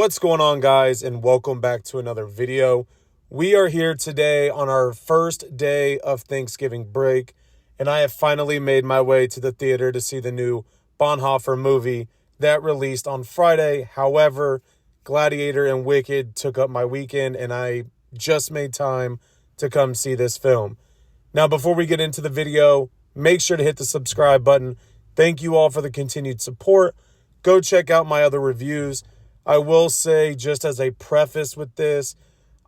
What's going on, guys, and welcome back to another video. We are here today on our first day of Thanksgiving break, and I have finally made my way to the theater to see the new Bonhoeffer movie that released on Friday. However, Gladiator and Wicked took up my weekend, and I just made time to come see this film. Now, before we get into the video, make sure to hit the subscribe button. Thank you all for the continued support. Go check out my other reviews. I will say, just as a preface with this,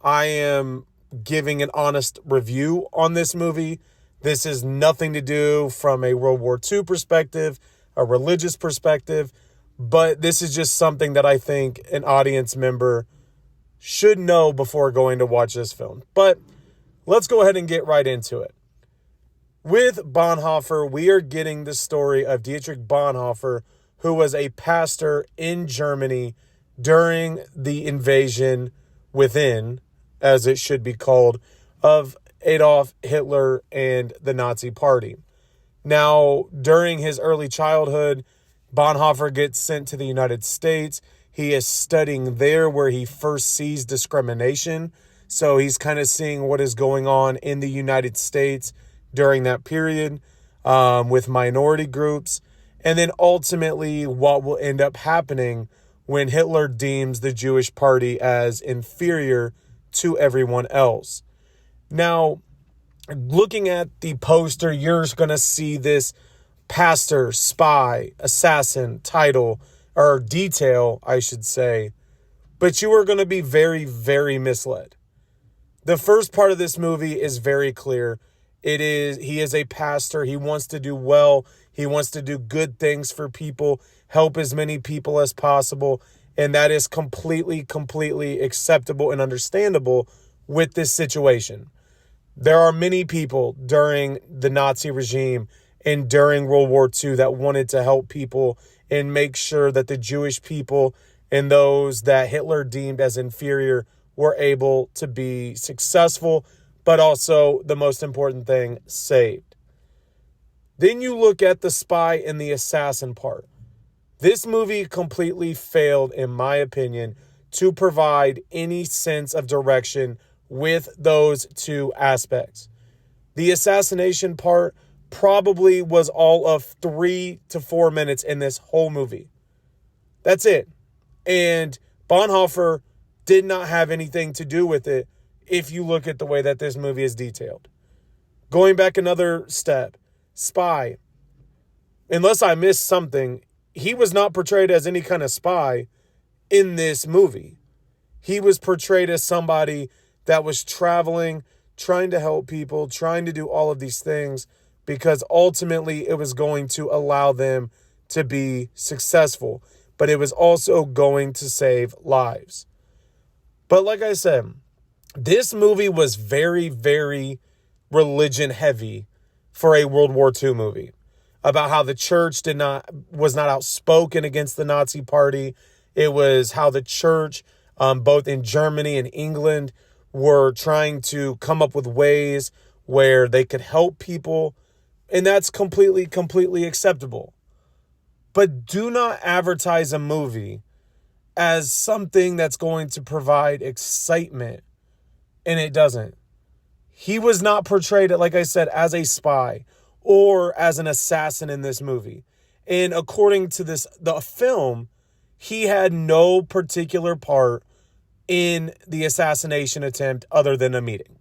I am giving an honest review on this movie. This is nothing to do from a World War II perspective, a religious perspective, but this is just something that I think an audience member should know before going to watch this film. But let's go ahead and get right into it. With Bonhoeffer, we are getting the story of Dietrich Bonhoeffer, who was a pastor in Germany during the invasion within, as it should be called, of Adolf Hitler and the Nazi Party. Now, during his early childhood, Bonhoeffer gets sent to the United States. He is studying there where he first sees discrimination. So he's kind of seeing what is going on in the United States during that period with minority groups. And then ultimately what will end up happening when Hitler deems the Jewish party as inferior to everyone else. Now, looking at the poster, you're going to see this pastor, spy, assassin title, or detail, I should say, but you are going to be very, very misled. The first part of this movie is very clear. He is a pastor. He wants to do well. He wants to do good things for people, help as many people as possible. And that is completely acceptable and understandable with this situation. There are many people during the Nazi regime and during World War II that wanted to help people and make sure that the Jewish people and those that Hitler deemed as inferior were able to be successful, but also, the most important thing, saved. Then you look at the spy and the assassin part. This movie completely failed, in my opinion, to provide any sense of direction with those two aspects. The assassination part probably was all of 3 to 4 minutes in this whole movie. That's it. And Bonhoeffer did not have anything to do with it if you look at the way that this movie is detailed. Going back another step, spy. Unless I missed something, he was not portrayed as any kind of spy in this movie. He was portrayed as somebody that was traveling, trying to help people, trying to do all of these things because ultimately it was going to allow them to be successful, but it was also going to save lives. But like I said, this movie was very, very religion heavy for a World War II movie, about how the church was not outspoken against the Nazi Party. It was how the church, both in Germany and England, were trying to come up with ways where they could help people. And that's completely acceptable. But do not advertise a movie as something that's going to provide excitement. And it doesn't. He was not portrayed, like I said, as a spy or as an assassin in this movie. And according to the film, he had no particular part in the assassination attempt other than a meeting.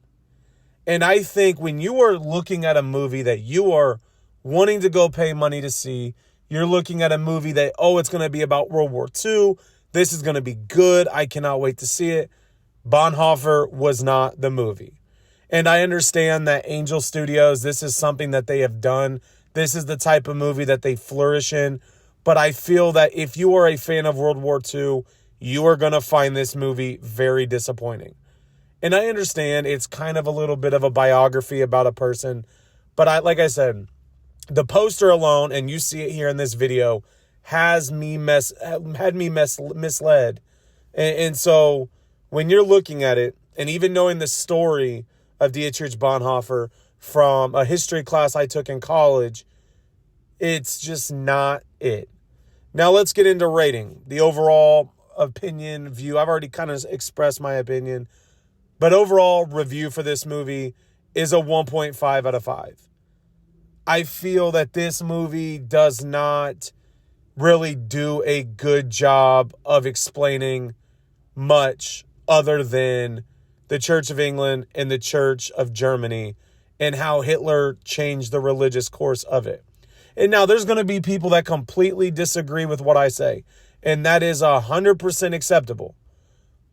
And I think when you are looking at a movie that you are wanting to go pay money to see, you're looking at a movie that, it's going to be about World War II. This is going to be good. I cannot wait to see it. Bonhoeffer was not the movie. And I understand that Angel Studios, this is something that they have done. This is the type of movie that they flourish in. But I feel that if you are a fan of World War II, you are going to find this movie very disappointing. And I understand it's kind of a little bit of a biography about a person. But like I said, the poster alone, and you see it here in this video, had me misled. And so when you're looking at it, and even knowing the story of Dietrich Bonhoeffer from a history class I took in college, it's just not it. Now let's get into rating. The overall opinion, view. I've already kind of expressed my opinion. But overall review for this movie is a 1.5 out of 5. I feel that this movie does not really do a good job of explaining much other than the Church of England and the Church of Germany and how Hitler changed the religious course of it. And now there's going to be people that completely disagree with what I say, and that is 100% acceptable.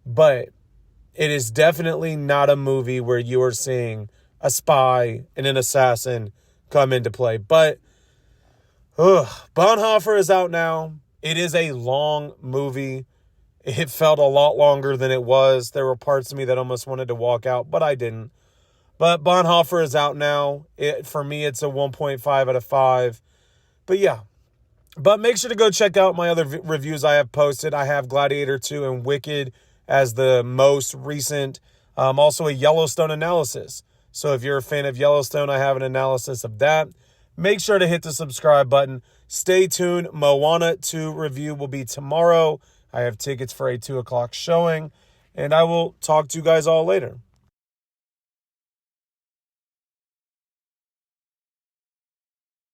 But it is definitely not a movie where you are seeing a spy and an assassin come into play. But Bonhoeffer is out now. It is a long movie. It felt a lot longer than it was. There were parts of me that almost wanted to walk out, but I didn't. But Bonhoeffer is out now. For me, it's a 1.5 out of 5. But yeah. But make sure to go check out my other reviews I have posted. I have Gladiator 2 and Wicked as the most recent. Also a Yellowstone analysis. So if you're a fan of Yellowstone, I have an analysis of that. Make sure to hit the subscribe button. Stay tuned. Moana 2 review will be tomorrow. I have tickets for a 2 o'clock showing. And I will talk to you guys all later.